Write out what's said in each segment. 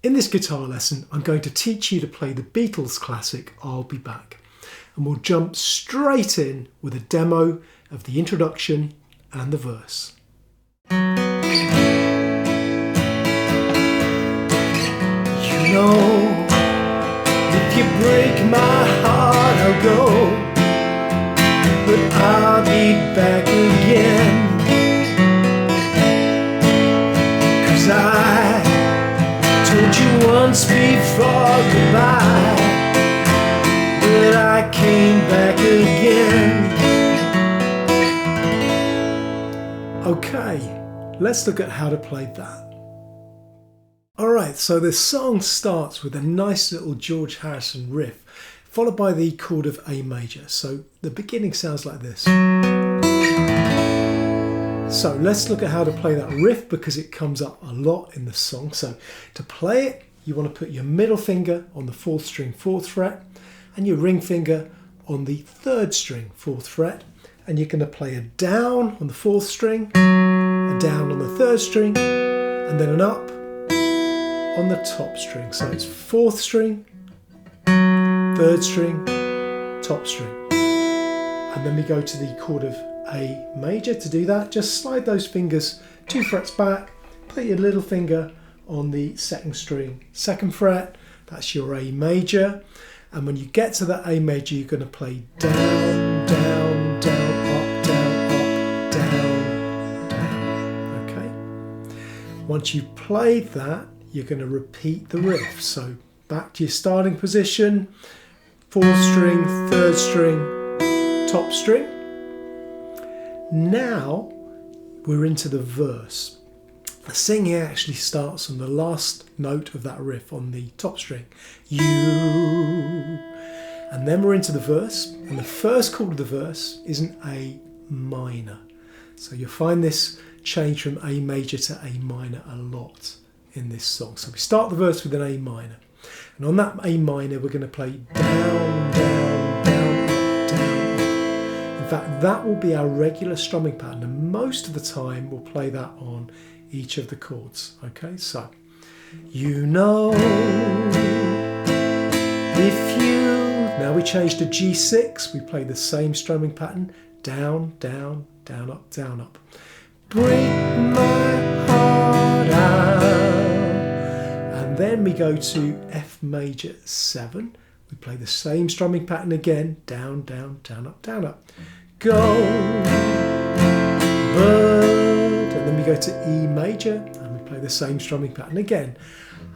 In this guitar lesson, I'm going to teach you to play the Beatles classic, I'll Be Back. And we'll jump straight in with a demo of the introduction and the verse. You know, if you break my heart, I'll go, but I'll be back again. 'Cause I told you once before goodbye, but I came back again. Okay, let's look at how to play that. Alright, so the song starts with a nice little George Harrison riff, followed by the chord of A major. So the beginning sounds like this. So let's look at how to play that riff, because it comes up a lot in the song. So to play it, you want to put your middle finger on the 4th string 4th fret and your ring finger on the 3rd string 4th fret, and you're going to play a down on the 4th string, a down on the 3rd string, and then an up on the top string. So it's 4th string, 3rd string, top string. And then we go to the chord of A major. To do that, just slide those fingers 2 frets back, put your little finger on the 2nd string 2nd fret, that's your A major. And when you get to that A major, you're going to play down, down, down, up, down, up, down, down. Okay? Once you've played that, you're going to repeat the riff. So back to your starting position, 4th string, 3rd string, top string. Now we're into the verse. The singing actually starts on the last note of that riff on the top string, you. And then we're into the verse, and the first chord of the verse is an A minor. So you'll find this change from A major to A minor a lot in this song. So we start the verse with an A minor, and on that A minor we're going to play down, down, down, up, down, up. In fact, that will be our regular strumming pattern, and most of the time we'll play that on each of the chords. Okay, so you know, if you, now we change to G6, we play the same strumming pattern, down, down, down, up, down, up. Break my heart out. And then we go to F major 7. We play the same strumming pattern again, down, down, down, up, down, up. Go, bird. And then we go to E major and we play the same strumming pattern again.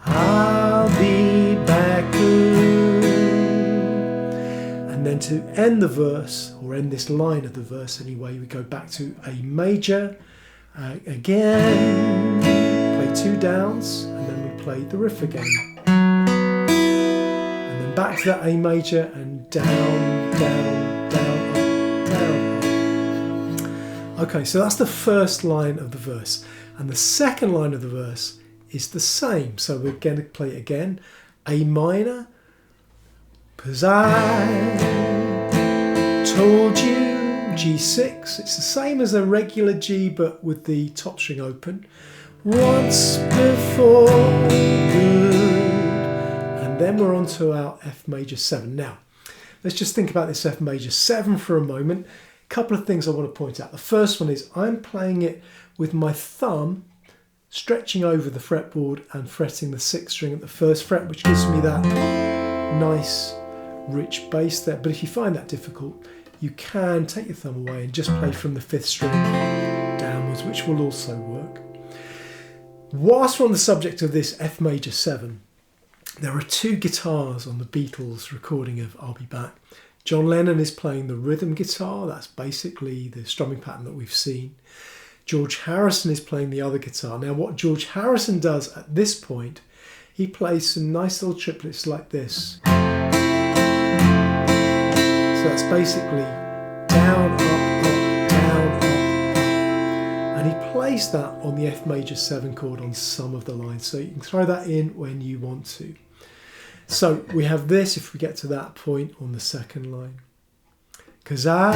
I'll be back. And then to end the verse, or end this line of the verse anyway, we go back to A major. Again, play 2 downs, and then we play the riff again. And then back to that A major and down, down, down, up, down. Okay, so that's the first line of the verse. And the second line of the verse is the same. So we're going to play it again. A minor, 'cause I told you, G6, it's the same as a regular G but with the top string open. Once before, good. And then we're on to our F major 7. Now, let's just think about this F major 7 for a moment. A couple of things I want to point out. The first one is I'm playing it with my thumb stretching over the fretboard and fretting the 6th string at the 1st fret, which gives me that nice rich bass there. But if you find that difficult, you can take your thumb away and just play from the 5th string downwards, which will also work. Whilst we're on the subject of this F major 7, there are 2 guitars on the Beatles recording of I'll Be Back. John Lennon is playing the rhythm guitar, that's basically the strumming pattern that we've seen. George Harrison is playing the other guitar. Now what George Harrison does at this point, he plays some nice little triplets like this. So that's basically down, up, up, down, up, up. And he plays that on the F major 7 chord on some of the lines. So you can throw that in when you want to. So we have this if we get to that point on the second line. 'Cause I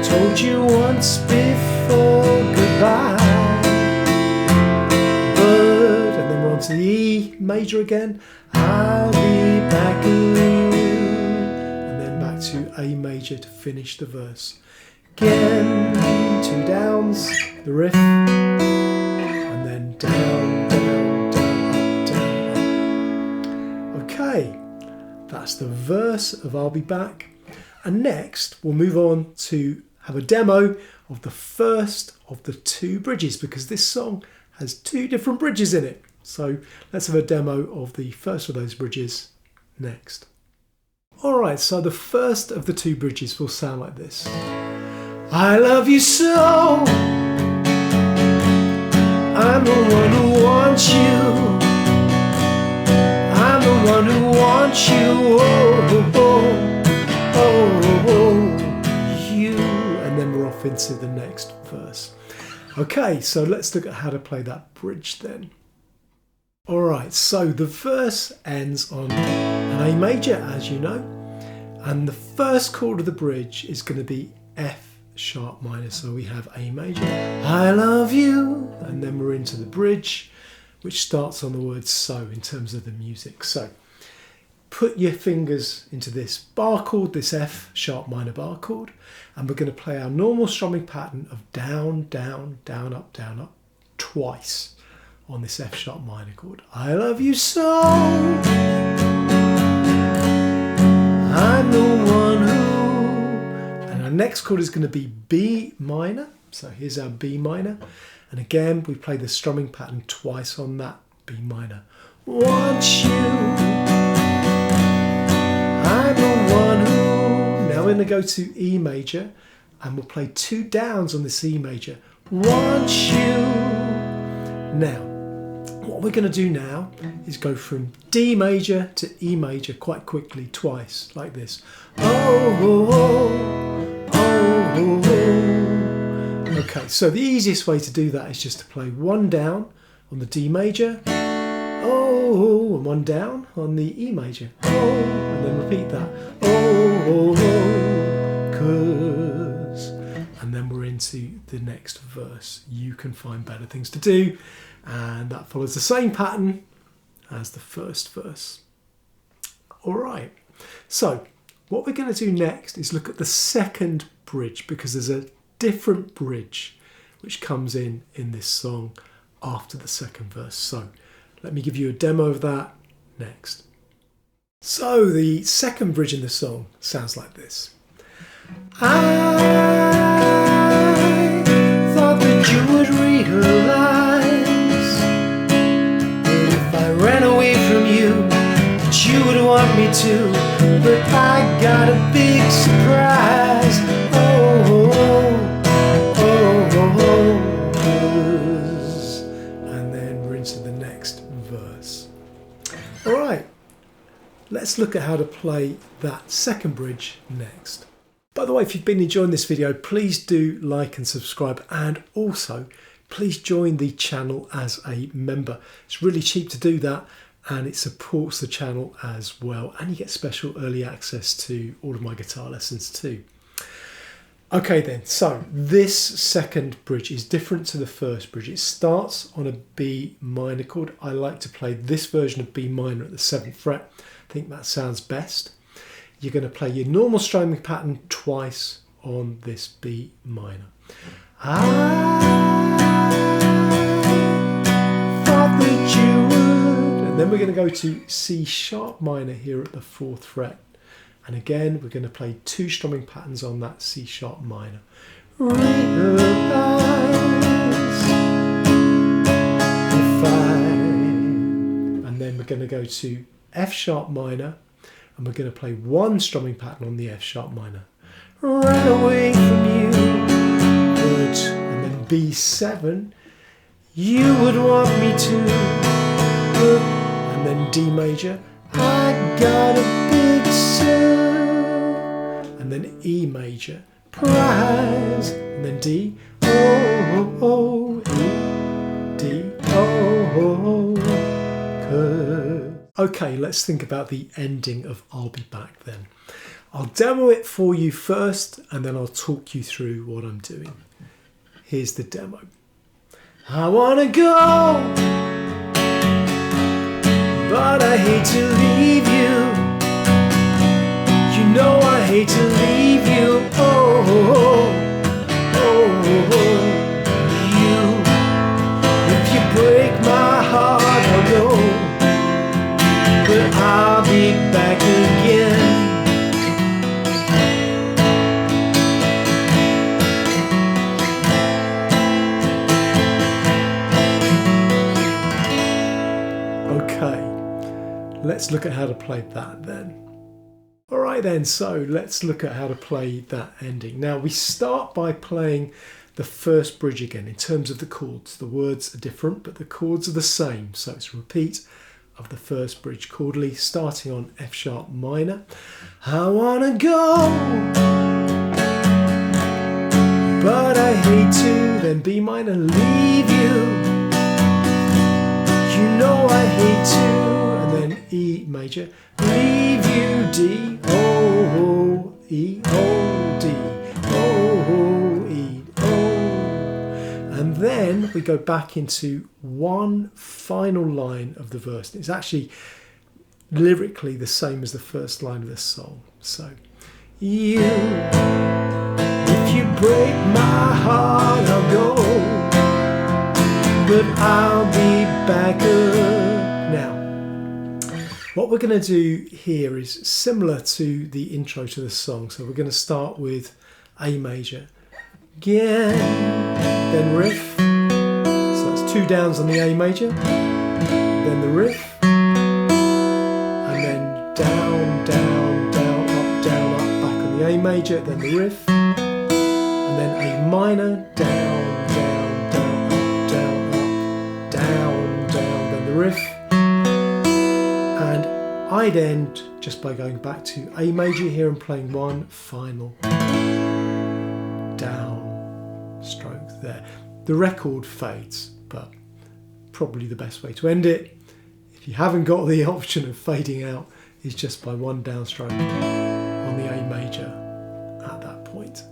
told you once before goodbye, but, and then we're on onto the E major again. I'll be back again. And then back to A major to finish the verse. Again, 2 downs, the riff, and then down, down, down, up, down, up. Okay, that's the verse of I'll Be Back. And next, we'll move on to have a demo of the first of the 2 bridges, because this song has 2 different bridges in it. So let's have a demo of the first of those bridges next. Alright, so the first of the 2 bridges will sound like this. I love you so, I'm the one who wants you, I'm the one who wants you, oh, oh, oh, oh, you. And then we're off into the next verse. Okay, so let's look at how to play that bridge then. Alright, so the verse ends on an A major, as you know, and the first chord of the bridge is going to be F sharp minor. So we have A major, I love you, and then we're into the bridge, which starts on the word so in terms of the music. So put your fingers into this bar chord, this F sharp minor bar chord, and we're going to play our normal strumming pattern of down, down, down, up, twice on this F sharp minor chord. I love you so, I'm the one who. And our next chord is going to be B minor. So here's our B minor. And again, we play the strumming pattern twice on that B minor. Want you, I'm the one who. Now we're going to go to E major, and we'll play 2 downs on this E major. Want you. Now, what we're going to do now is go from D major to E major quite quickly, twice, like this. Oh, oh, oh, oh, oh, oh. Okay, so the easiest way to do that is just to play 1 down on the D major, oh, and 1 down on the E major, oh, and then repeat that, oh, oh, oh, 'cause, and then we're into the next verse. You can find better things to do. And that follows the same pattern as the first verse. Alright, so what we're going to do next is look at the second bridge, because there's a different bridge which comes in this song after the second verse. So let me give you a demo of that next. So the second bridge in the song sounds like this. I thought that you would realize ran away from you, that you would want me to, but I got a big surprise. Oh, oh, oh, oh, oh. And then we're into the next verse. Alright, let's look at how to play that second bridge next. By the way, if you've been enjoying this video, please do like and subscribe, and also please join the channel as a member. It's really cheap to do that, and it supports the channel as well, and you get special early access to all of my guitar lessons too. Okay then, so this second bridge is different to the first bridge. It starts on a B minor chord. I like to play this version of B minor at the 7th fret. I think that sounds best. You're going to play your normal strumming pattern twice on this B minor. And then we're going to go to C sharp minor here at the 4th fret. And again, we're going to play 2 strumming patterns on that C sharp minor. Realize if and then we're going to go to F sharp minor, and we're going to play 1 strumming pattern on the F sharp minor. Ran away from you, good. And then B7, you would want me to, good. And then D major, I got a big soul. And then E major, prize. And then D, oh, oh, oh, E, D, oh, oh, oh. Okay, let's think about the ending of I'll Be Back then. I'll demo it for you first, and then I'll talk you through what I'm doing. Here's the demo. I wanna go but I hate to leave you. You know I hate to leave you. Oh, oh, oh, oh. You, if you break my heart, I'll go, but I'll be back again. Okay, let's look at how to play that then. Alright then, so let's look at how to play that ending. Now we start by playing the first bridge again in terms of the chords. The words are different, but the chords are the same. So it's a repeat of the first bridge chordally, starting on F sharp minor. I wanna go, but I hate to, then B minor, leave you. You know I hate to, and then E major, leave you, D, O, E, O, D, O, E, O. And then we go back into one final line of the verse. It's actually lyrically the same as the first line of this song. So, you, if you break my heart, I'll go, but I'll be back now. What we're going to do here is similar to the intro to the song. So we're going to start with A major again, then riff. So that's 2 downs on the A major, then the riff, and then down, down, down, up, back on the A major, then the riff, and then A minor, down, down, down, up, down, then the riff. And I'd end just by going back to A major here and playing one final down stroke there. The record fades, but probably the best way to end it, if you haven't got the option of fading out, is just by one downstroke on the A major at that point.